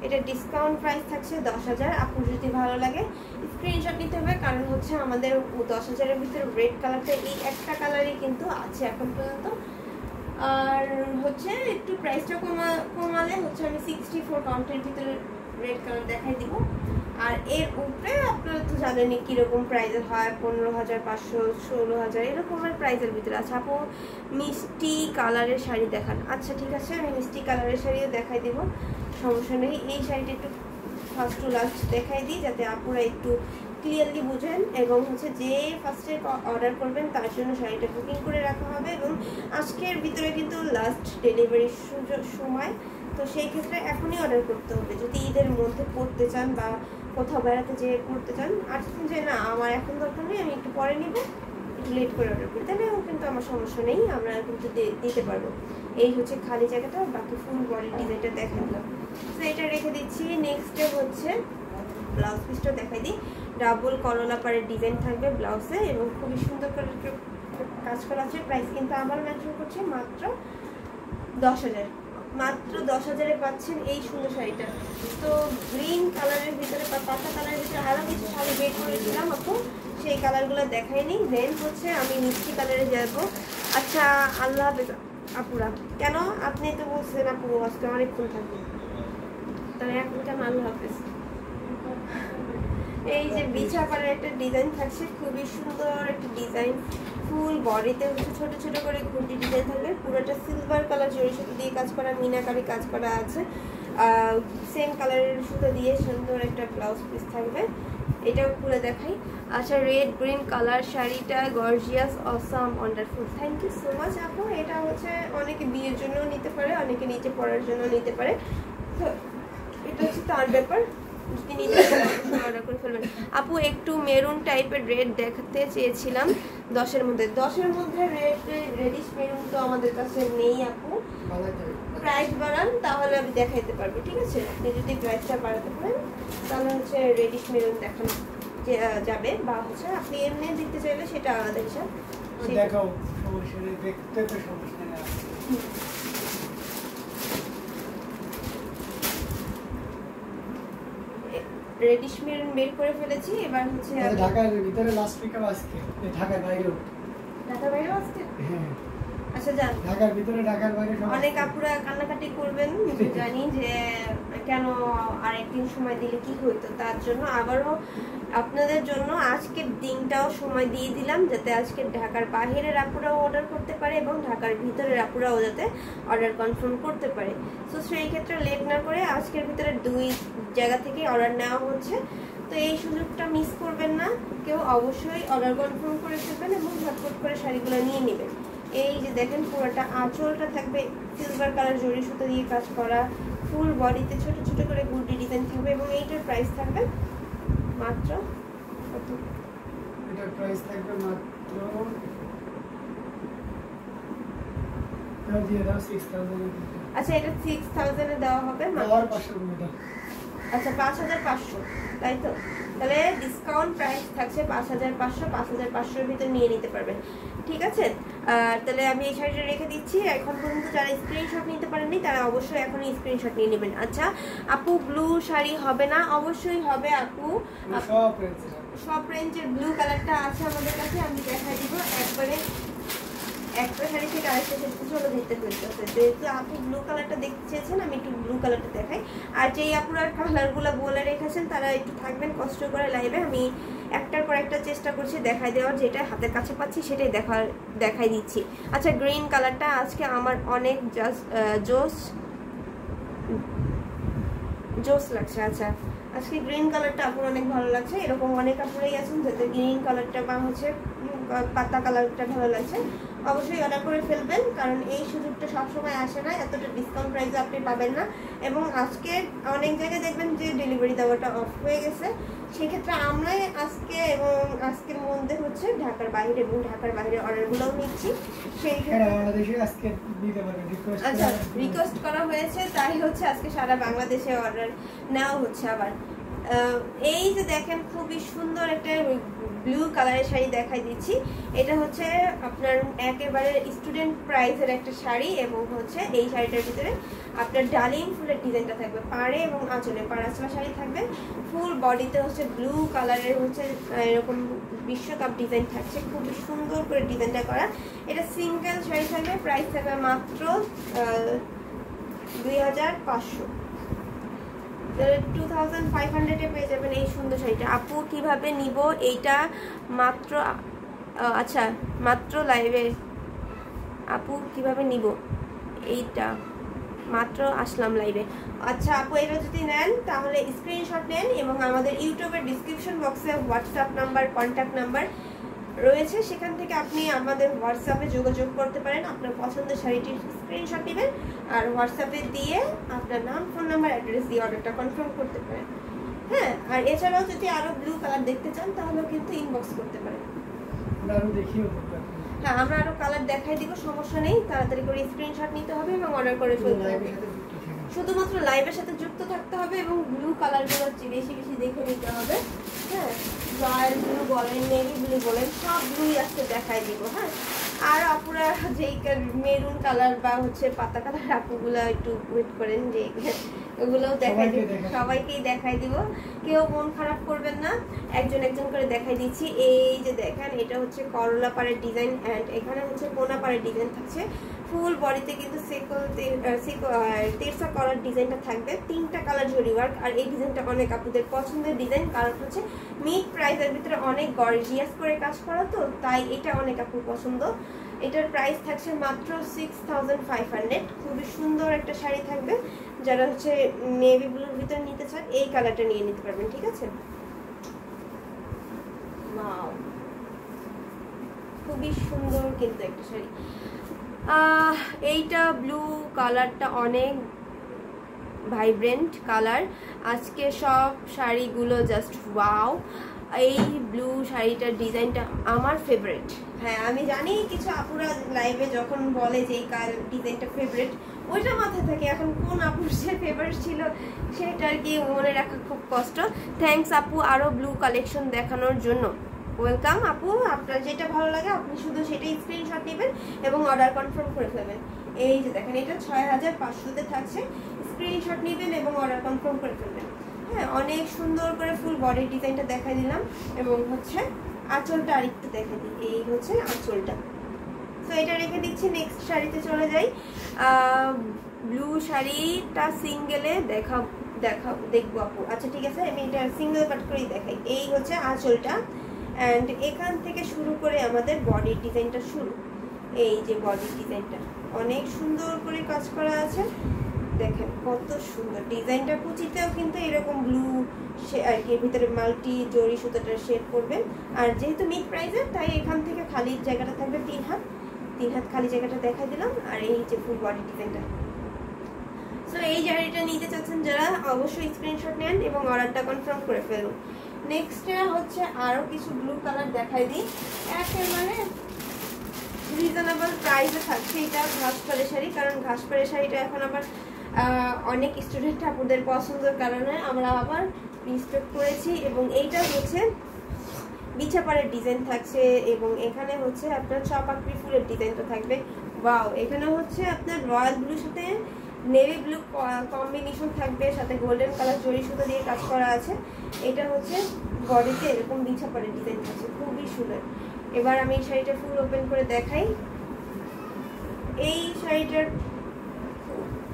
এটা discount price থাকছে 10,000। আপু যদি ভালো লাগে স্ক্রিনশট নিতে হবে, কারণ হচ্ছে আমাদের 10,000-এর ভিতরে রেড কালারটা এই একটা কালারই কিন্তু আছে এখন পর্যন্ত। আর হচ্ছে একটু প্রাইসটা কমালে হচ্ছে আমি 64 কাউন্টের ভিতরে রেড কালার দেখাই দিব। আর এর উপরে আপনারা তো জানেনই কীরকম প্রাইসের হয়, 15,500, 16,000 এরকমের প্রাইসের ভিতরে আছে। আপু মিষ্টি কালারের শাড়ি দেখান। আচ্ছা ঠিক আছে, আমি মিষ্টি কালারের শাড়িও দেখাই দিব, সমস্যা নেই। এই শাড়িটা একটু ফার্স্ট টু লাস্ট দেখাই দিই যাতে আপনারা একটু ক্লিয়ারলি বুঝেন, এবং হচ্ছে যে ফার্স্টে অর্ডার করবেন তার জন্য শাড়িটা বুকিং করে রাখা হবে। এবং আজকের ভিতরে কিন্তু লাস্ট ডেলিভারির সময়, তো সেই ক্ষেত্রে এখনই অর্ডার করতে হবে যদি ঈদের মধ্যে পড়তে চান বা কোথাও বেড়াতে যেয়ে পড়তে চান। আর যে না আমার এখন দরকার নেই, আমি একটু পরে নিব, একটু লেট করে অর্ডার করি, তাহলেও কিন্তু আমার সমস্যা নেই, আমরা কিন্তু দিতে পারবো। এই হচ্ছে খালি জায়গাটা, বাকি ফুল বডি ডিজাইনটা দেখা দিলাম, তো এটা রেখে দিচ্ছি। নেক্সটে হচ্ছে ব্লাউজ পিসটা দেখাই দিই। ডাবল করলা পাড়ের ডিজাইন থাকবে ব্লাউজে এবং খুবই সুন্দর করে কাজ করা আছে। প্রাইস কিন্তু আবার মেনশন করছে মাত্র 10,000। মাত্র 10,000-এ পাচ্ছেন এই সুন্দর শাড়িটা। তো গ্রিন কালারের ভিতরে বা পাতা কালারের ভিতরে আরও কিছু শাড়ি বের করেছিলাম আপু, সেই কালারগুলো দেখাইনি। দেন হচ্ছে আমি মিষ্টি কালারে যাব। আচ্ছা আল্লাহ হাফেজ আপুরা। কেন? আপনি তো বলছেন আপু আজকে অনেকক্ষণ থাকবে, তাহলে এখন কেন আল্লাহ হাফেজ? এই যে বিছা পাড়ের একটা ডিজাইন থাকছে, খুবই সুন্দর একটা ডিজাইন। ফুল বডিতে হচ্ছে ছোট ছোট করে ঘুঁটি ডিজাইন থাকবে, পুরোটা সিলভার কালার জড়ি সুতো দিয়ে কাজ করা, মিনাকারি কাজ করা আছে। সেম কালারের সুতো দিয়ে সুন্দর একটা ব্লাউজ পিস থাকবে, এটাও খুলে দেখাই। আচ্ছা রেড গ্রিন কালার শাড়িটা gorgeous, awesome, wonderful. Thank you so much আপু। এটা হচ্ছে অনেকে বিয়ের জন্য নিতে পারে, অনেকে নিচে পড়ার জন্য নিতে পারে, তো এটা হচ্ছে তার ব্যাপার। অর্ডার করে ফেলবেন আপু। একটু মেরুন টাইপের রেড দেখাতে চেয়েছিলাম 10-এর মধ্যে। 10-এর মধ্যে রেডিশ মেরুন তো আমাদের কাছে নেই আপু। প্রাইস বাড়ান তাহলে আমি দেখাইতে পারবো, ঠিক আছে? আপনি যদি প্রাইসটা বাড়াতে পারেন তাহলে হচ্ছে রেডিশ মেরুন দেখানো যাবে, বা হচ্ছে আপনি এমনি দেখতে চাইলে সেটা আলাদা হিসাব। দেখাও, সমস্যা নেই, দেখতে তো সমস্যা নেই। রেডিশ মেরুন বের করে ফেলেছি। এবার হচ্ছে ঢাকার ভিতরে লাস্ট পিকআপ আজকে, ঢাকার বাইরেও। ঢাকার বাইরেও আজকে? হ্যাঁ আচ্ছা যান। ঢাকার ভিতরে ঢাকার বাইরে অনেক আপুরা কান্নাকাটি করবেন, জানি যে কেন আর একদিন সময় দিলে কি হইতো, তার জন্য আবারও আপনাদের জন্য আজকের দিনটাও সময় দিয়ে দিলাম যাতে আজকে ঢাকার বাইরের আপুরাও অর্ডার করতে পারে এবং ঢাকার ভিতরের আপুরাও যাতে অর্ডার কনফার্ম করতে পারে। তো সেই ক্ষেত্রে লেট না করে আজকের ভিতরে 2 জায়গা থেকে অর্ডার নেওয়া হচ্ছে, তো এই সুযোগটা মিস করবেন না কেউ, অবশ্যই অর্ডার কনফার্ম করে ফেলবেন এবং ঝটপট করে শাড়িগুলো নিয়ে নেবেন। এই যে দেখেন পুরোটা আঁচলটা থাকবে সিলভার কালার জড়ি সুতো দিয়ে কাজ করা, ফুল বডিতে ছোট ছোট করে গুডি ডিজাইন থাকবে এবং এইটার প্রাইস থাকবে মাত্র কত? এটার প্রাইস থাকবে মাত্র দিয়ে দাও 6,000। আচ্ছা এটা 6,000-এ দেওয়া হবে মাত্র 500। আচ্ছা 5,500, তাই তো? তাহলে ডিসকাউন্ট প্রাইস থাকছে 5,500। 5,500-এর ভিতরে নিয়ে নিতে পারবেন, ঠিক আছে? তাহলে আমি এই শাড়িটা রেখে দিচ্ছি। এখন পর্যন্ত যারা স্ক্রিনশট নিতে পারেননি তারা অবশ্যই এখনই স্ক্রিনশট নিয়ে নেবেন। আচ্ছা আপু ব্লু শাড়ি হবে না? অবশ্যই হবে আপু, সব রেঞ্জের ব্লু কালারটা আছে আমাদের কাছে, আমি দেখাই দিব একবারে। একটা শাড়ি থেকে আরেকটা শাড়িতে চলে যেতে হচ্ছে, যেহেতু আপু ব্লু কালারটা দেখতে চেয়েছেন আমি একটু ব্লু কালারটা দেখাই। আর যেই আপুরার কালারগুলো বলে রেখেছেন তারা একটু থাকবেন কষ্ট করে লাইভে, আমি একটার পর একটা চেষ্টা করছি দেখাই দেওয়ার, যেটা হাতের কাছে পাচ্ছি সেটাই দেখাই দিচ্ছি। আচ্ছা গ্রিন কালারটা আজকে আমার অনেক জোস লাগছে। আচ্ছা আজকে গ্রিন কালারটা আপুর অনেক ভালো লাগছে, এরকম অনেক আপুরাই আছেন যাতে গ্রিন কালারটা বা হচ্ছে পাতা কালারটা ভালো লাগছে, অবশ্যই অর্ডার করে ফেলবেন, কারণ এই সুযোগটা সবসময় আসে না, এতটা ডিসকাউন্ট প্রাইসে আপনি পাবেন না। এবং আজকে অনেক জায়গায় দেখবেন যে ডেলিভারি দেওয়াটা অফ হয়ে গেছে, সেক্ষেত্রে আমরাই আজকে এবং আজকের মধ্যে হচ্ছে ঢাকার বাইরে এবং ঢাকার বাইরে অর্ডারগুলোও নিচ্ছি। সেই আচ্ছা রিকোয়েস্ট করা হয়েছে, তাই হচ্ছে আজকে সারা বাংলাদেশে অর্ডার নেওয়া হচ্ছে। আবার এই যে দেখেন খুবই সুন্দর একটা ব্লু কালারের শাড়ি দেখাই দিচ্ছি। এটা হচ্ছে আপনার একেবারে স্টুডেন্ট প্রাইসের একটা শাড়ি এবং হচ্ছে এই শাড়িটার ভিতরে আপনার ডালিম ফুলের ডিজাইনটা থাকবে পাড়ে এবং আঁচলে, পাড়াচলা শাড়ি থাকবে। ফুল বডিতে হচ্ছে ব্লু কালারের হচ্ছে এরকম বিশ্বকাপ ডিজাইন থাকছে, খুবই সুন্দর করে ডিজাইনটা করা। এটা সিঙ্গেল শাড়ি থাকবে, প্রাইস থাকবে মাত্র 2500, 2500-এ পেয়ে যাবেন এই সুন্দর শাড়িটা। আপু কিভাবে নিব এইটা? মাত্র আচ্ছা মাত্র লাইভে আপু কিভাবে নিব এইটা? মাত্র আসলাম লাইভে। আচ্ছা আপু এটা যদি নেন তাহলে স্ক্রিনশট নেন এবং আমাদের ইউটিউবের ডিসক্রিপশন বক্সে হোয়াটসঅ্যাপ নাম্বার, কন্ট্যাক্ট নাম্বার রয়েছে, সেখান থেকে আপনি আমাদের হোয়াটসঅ্যাপে যোগাযোগ করতে পারেন। আপনার পছন্দের শাড়িটির স্ক্রিনশট নেবেন আর হোয়াটসঅ্যাপে দিয়ে আপনার নাম, ফোন নাম্বার, অ্যাড্রেস দিয়ে অর্ডারটা কনফার্ম করতে পারেন। হ্যাঁ, আর এছাড়াও যদি আরো ব্লু কালার দেখতে চান তাহলেও কিন্তু ইনবক্স করতে পারেন। হ্যাঁ, আমরা আরো কালার দেখাই দিব, সমস্যা নেই। তাড়াতাড়ি করে স্ক্রিনশট নিতে হবে এবং অর্ডার করে ফেলতে হবে। শুধুমাত্র লাইভের সাথে যুক্ত থাকতে হবে এবং ব্লু কালারগুলো বেশি বেশি দেখে নিতে হবে। হ্যাঁ, রয়্যাল ব্লু বলেন, নেভি ব্লু বলেন, সব ব্লুই আজকে দেখাই দিব। হ্যাঁ, আর আপুরা যেই মেরুন কালার বা হচ্ছে পাতা কালার আপুগুলো একটু ওয়েট করেন, যে ওগুলোও দেখাই দিব, সবাইকেই দেখাই দিব, কেউ মন খারাপ করবেন না, একজন একজন করে দেখাই দিচ্ছি। এই যে দেখেন এটা হচ্ছে করলা পাড়ের ডিজাইন অ্যান্ড এখানে হচ্ছে কোনা পাড়ের ডিজাইন থাকছে। ফুল বডিতে কিন্তু তেরসা করার ডিজাইনটা থাকবে, 3টা কালার জরি ওয়ার্ক। আর এই ডিজাইনটা অনেক আপুদের পছন্দের ডিজাইন, কারণ হচ্ছে মিড প্রাইসের ভিতরে অনেক গর্জিয়াস করে কাজ করা, তো তাই এটা অনেক আপুর পছন্দ। এটার প্রাইস থাকছে মাত্র 6500। খুবই সুন্দর একটা শাড়ি থাকবে, যারা হচ্ছে নেভি ব্লুর ভিতরে নিতে চান এই কালারটা নিয়ে নিতে পারবেন, ঠিক আছে? ওয়াও, খুবই সুন্দর কিন্তু একটা শাড়ি। এইটা ব্লু কালারটা অনেক ভাইব্রেন্ট কালার। আজকে সব শাড়িগুলো জাস্ট ওয়াও। এই ব্লু শাড়িটার ডিজাইনটা আমার ফেভারিট। হ্যাঁ, আমি জানি কিছু আপুরা লাইভে যখন বলে যে এই ডিজাইনটা ফেভারিট, ওইটা মাথায় থাকে। এখন কোন আপুর সে ফেভারিট ছিল সেটা আর কি মনে রাখা খুব কষ্ট। থ্যাঙ্কস আপু আরও ব্লু কালেকশন দেখানোর জন্য। ওয়েলকাম আপু, আপনার যেটা ভালো লাগে আপনি শুধু সেটাই স্ক্রিনশট নেবেন এবং অর্ডার কনফার্ম করে ফেলবেন। এই যে দেখেন এটা 6500-তে থাকছে, স্ক্রিনশট নেবেন এবং অর্ডার কনফার্ম করে ফেলবেন। হ্যাঁ, অনেক সুন্দর করে ফুল বডির ডিজাইনটা দেখাই দিলাম এবং হচ্ছে আঁচলটা আরেকটু দেখাই দিই। এই হচ্ছে আঁচলটা। তো এটা রেখে দিচ্ছি, নেক্সট শাড়িতে চলে যাই। ব্লু শাড়িটা সিঙ্গেলে দেখবো আপু। আচ্ছা ঠিক আছে, আমি এটা সিঙ্গেল কাট করেই দেখাই। এই হচ্ছে আঁচলটা অ্যান্ড এখান থেকে শুরু করে আমাদের বডির ডিজাইনটা শুরু। এই যে বডির ডিজাইনটা অনেক সুন্দর করে কাজ করা আছে, দেখেন কত সুন্দর ডিজাইনটা। কুচিতেও কিন্তু এরকম ব্লু আর কি ভিতরে মাল্টি জরি সুতাটার শেড করবেন। আর যেহেতু মিড প্রাইসের তাই এখান থেকে খালি জায়গাটা থাকবে 3 হাত খালি জায়গাটা দেখা দিলাম। আর এই যে ফুল বডি ডিজাইনটা। সো এই শাড়িটা নিতে চাচ্ছেন যারা অবশ্যই স্ক্রিনশট নেন এবং অর্ডারটা কনফার্ম করে ফেলুন। নেক্সট হচ্ছে আরও কিছু ব্লু কালার দেখাই দিই, একেবারে রিজনেবল প্রাইসে থাকছে। এটা ঘাসপাড়ের শাড়ি, কারণ ঘাসপাড়ের শাড়িটা এখন আবার অনেক স্টুডেন্ট আপুদের পছন্দের কারণে আমরা আবার রিস্টক করেছি। এবং এইটা হচ্ছে বিছাপাড়ের ডিজাইন থাকছে এবং এখানে হচ্ছে আপনার চপাকড়ি ফুলের ডিজাইনটা থাকবে। ওয়াও, এখানে হচ্ছে আপনার রয়্যাল ব্লুর সাথে নেভি ব্লু কম্বিনেশন থাকবে, সাথে গোল্ডেন কালার জরি সুতো দিয়ে কাজ করা আছে। এটা হচ্ছে বডিতে এরকম বিছাপাড়ের ডিজাইন থাকছে, খুবই সুন্দর। এবার আমি এই শাড়িটা ফুল ওপেন করে দেখাই। এই শাড়িটার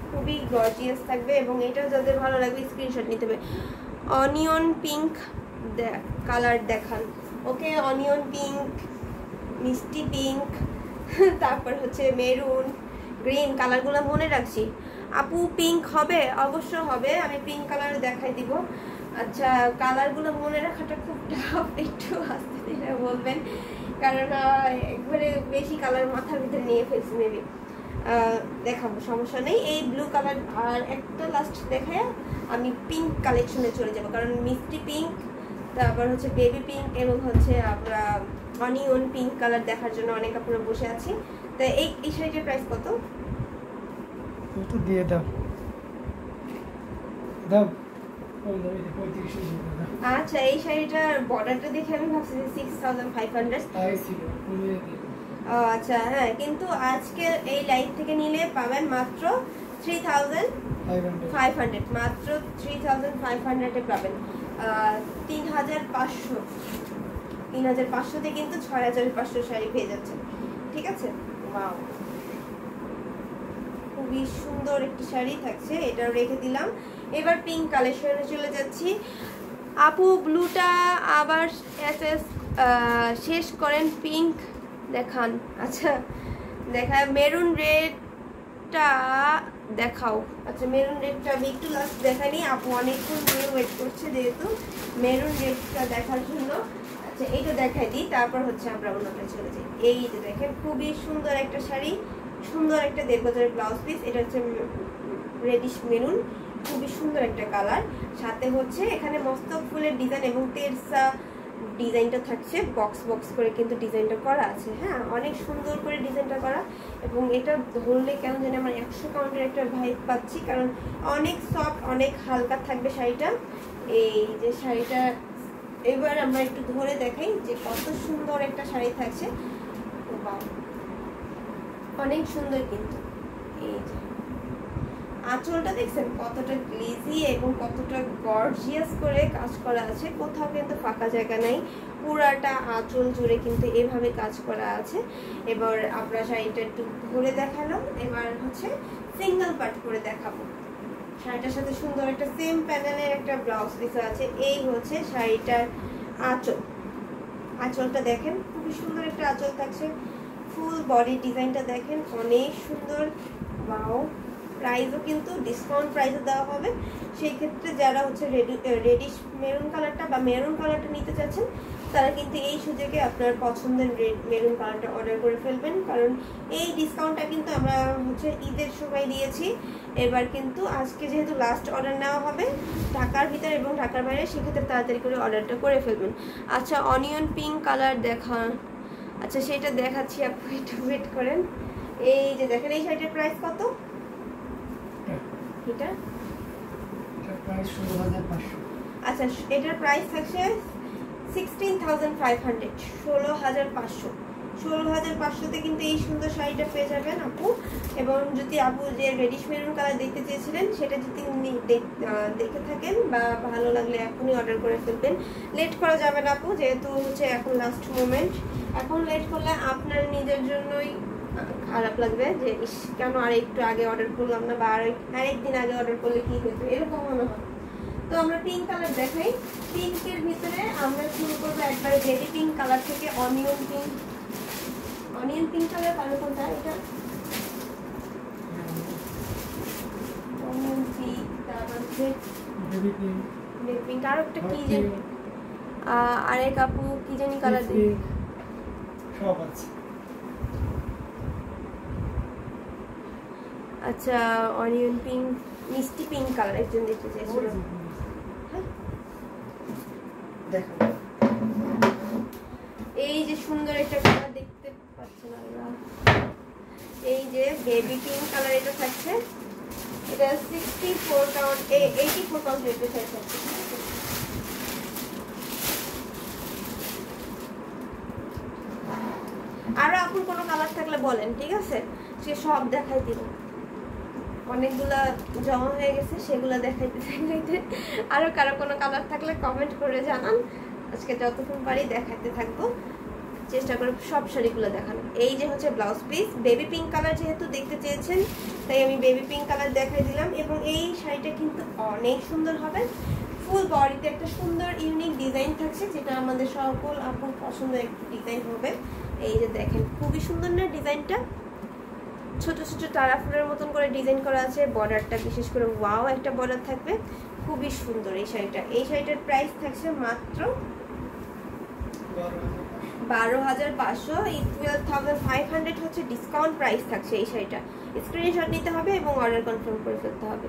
খুবই গর্জিয়াস থাকবে এবং এটাও যাদের ভালো লাগবে স্ক্রিনশট নিতে হবে। অনিয়ন পিঙ্ক কালার দেখান। ওকে, অনিয়ন পিঙ্ক, মিষ্টি পিঙ্ক, তারপর হচ্ছে মেরুন, গ্রিন কালারগুলো মনে রাখছি। আপু পিঙ্ক হবে? অবশ্য হবে, আমি পিঙ্ক কালার দেখাই দিব। আচ্ছা, কালারগুলো মনে রাখাটা খুব টাফ, একটু আস্তে ধীরে বলবেন, কারণ একবারে বেশি কালার মাথার ভিতরে নিয়ে ফেলছি। মেবি দেখাবো, সমস্যা নেই। এই ব্লু কালার আর একটা লাস্ট দেখায় আমি পিঙ্ক কালেকশনে চলে যাব, কারণ মিষ্টি পিঙ্ক, তারপর হচ্ছে বেবি পিঙ্ক এবং হচ্ছে আমরা অনিয়ন পিঙ্ক কালার দেখার জন্য অনেক আপনারা বসে আছি। তো এই শাড়িটার প্রাইস কত? দিয়ে দাও দাও আচ্ছা, এই শাড়িটার বর্ডারটা দেখে আমি ভাবছি যে 6500। আচ্ছা হ্যাঁ, কিন্তু আজকে এই লাইভ থেকে নিলে পাবেন মাত্র 3500, মাত্র 3500 পাবেন। 3500 কিন্তু 6500 শাড়ি পেয়ে যাচ্ছে। ঠিক আছে, ওয়াও, খুবই সুন্দর একটি শাড়ি থাকছে, এটাও রেখে দিলাম। এবার পিঙ্ক কালেকশনে চলে যাচ্ছি। আপু ব্লুটা আবার শেষ করেন, পিঙ্ক দেখান। আচ্ছা দেখা, মেরুন রেডটা দেখাও। আচ্ছা, মেরুন রেডটা আমি একটু লাস্ট দেখাইনি, আপু অনেকক্ষণ ধরে ওয়েট করছে যেহেতু মেরুন রেডটা দেখার জন্য। আচ্ছা, এইটা দেখাই দিই, তারপর হচ্ছে আমরা অন্যটা চলে যাই। এই যে দেখেন, খুবই সুন্দর একটা শাড়ি, সুন্দর একটা 1.5 ব্লাউজ পিস। এটা হচ্ছে রেডিশ মেরুন, খুবই সুন্দর একটা কালার। সাথে হচ্ছে এখানে মস্তক ফুলের ডিজাইন এবং তেরসা ডিজাইনটা থাকছে, বক্স বক্স করে কিন্তু ডিজাইনটা করা আছে। হ্যাঁ, অনেক সুন্দর করে ডিজাইনটা করা, এবং এটা ধরলে কেমন জানি আমার 100 কাউন্টের একটা ভাইব পাচ্ছি, কারণ অনেক সফট, অনেক হালকা থাকবে শাড়িটা। এই যে শাড়িটা এবার আমরা একটু ধরে দেখাই যে কত সুন্দর একটা শাড়ি থাকছে। অনেক সুন্দর কিন্তু। এই যে আঁচলটা দেখছেন কতটা গ্লেজি এবং কতটা গর্জিয়াস করে কাজ করা আছে, কোথাও কিন্তু ফাঁকা জায়গা নাই, পুরাটা আঁচল জুড়ে কিন্তু এভাবে কাজ করা আছে। এবার আমরা শাড়িটা একটু ধরে দেখালাম, এবার হচ্ছে সিঙ্গেল পার্ট করে দেখাবো। শাড়িটার সাথে সুন্দর একটা সেম প্যানেলের একটা ব্লাউজ পিস আছে। এই হচ্ছে শাড়িটার আঁচল, আঁচলটা দেখেন খুবই সুন্দর একটা আঁচল থাকছে। ফুল বডি ডিজাইনটা দেখেন অনেক সুন্দর। ওয়াও, প্রাইসও কিন্তু ডিসকাউন্ট প্রাইসে দেওয়া হবে। সেই ক্ষেত্রে যারা হচ্ছে রেডিশ মেরুন কালারটা বা মেরুন কালারটা নিতে চাচ্ছেন, তারা কিন্তু এই সুযোগে আপনার পছন্দের মেরুন কালারটা অর্ডার করে ফেলবেন, কারণ এই ডিসকাউন্টটা কিন্তু আমরা হচ্ছে ঈদের সময় দিয়েছি। এবার কিন্তু আজকে যেহেতু লাস্ট অর্ডার নেওয়া হবে ঢাকার ভিতরে এবং ঢাকার বাইরে, সেক্ষেত্রে তাড়াতাড়ি করে অর্ডারটা করে ফেলবেন। আচ্ছা, অনিয়ন পিঙ্ক কালার দেখা, আচ্ছা সেটা দেখাচ্ছি, আপনি একটু ওয়েট করেন। এই যে দেখেন, এই শাড়িটার প্রাইস কত? এটা আচ্ছা, এটার প্রাইস থাকছে 16,500, 16,500। 16,500তে কিন্তু এই সুন্দর শাড়িটা পেয়ে যাবেন আপু। এবং যদি আপু যে রেডিশ মেরুন কালার দেখতে চেয়েছিলেন, সেটা যদি দেখে থাকেন বা ভালো লাগলে এখনই অর্ডার করে ফেলবেন, লেট করা যাবে না আপু, যেহেতু হচ্ছে এখন লাস্ট মোমেন্ট। এখন লেট করলে আপনার নিজের জন্যই খারাপ লাগবে যে ইস কেন আর একটু আগে অর্ডার করলাম না, বা আরেকদিন আগে অর্ডার করলে কি হতো, এরকম মনে হয়। তো আমরা পিঙ্ক কালার দেখাই। পিঙ্কের ভিতরে আমরা শুরু করবো একবারে বেবি পিঙ্ক কালার থেকে। Onion pink, onion pink colour কালো কোনটা? এটা অনিয়ন পিঙ্ক, তারপর হচ্ছে বেবি পিঙ্ক, আর একটা কি জানি আরেক আপু কি জানি কালার দিই, সব আছে। আচ্ছা, অনিয়ন পিঙ্ক, মিষ্টি পিঙ্ক কালার একজন দেখতে চাইছিল। দেখো এই যে সুন্দর একটা কালার দেখতে পাচ্ছেন আমরা, এই যে বেবি পিঙ্ক কালার এটা থাকছে। এটা 64 কাউন্ট, 84 কাউন্ট রেটে থাকছে। আরো আপনি কোনো কালার থাকলে বলেন, ঠিক আছে, সে সব দেখাই দিব। অনেকগুলা জমা হয়ে গেছে, সেগুলো দেখাইতে দেখাইতে আরো কারো কোনো কালার থাকলে কমেন্ট করে জানান। আজকে যতক্ষণ পারি দেখাতে থাকবো, চেষ্টা করে সব শাড়িগুলো দেখানো। এই যে হচ্ছে blouse piece, baby pink colour যেহেতু দেখতে চেয়েছেন, তাই আমি বেবি পিঙ্ক কালার দেখাই দিলাম। এবং এই শাড়িটা কিন্তু অনেক সুন্দর হবে, ফুল বডিতে একটা সুন্দর ইউনিক ডিজাইন থাকছে, যেটা আমাদের সকল আপুর পছন্দের একটা ডিজাইন হবে। এই যে দেখেন খুবই সুন্দর না ডিজাইনটা, ছোট ছোট তারা ফুলের মতন করে ডিজাইন করা আছে। বর্ডারটা বিশেষ করে ওয়াও একটা বর্ডার থাকবে, খুবই সুন্দর এই শাড়িটা। এই শাড়িটার প্রাইস থাকছে মাত্র 12,500, 12,500 হচ্ছে ডিসকাউন্ট প্রাইস থাকছে এই শাড়িটা। স্ক্রিনশট নিতে হবে এবং অর্ডার কনফার্ম করে ফেলতে হবে।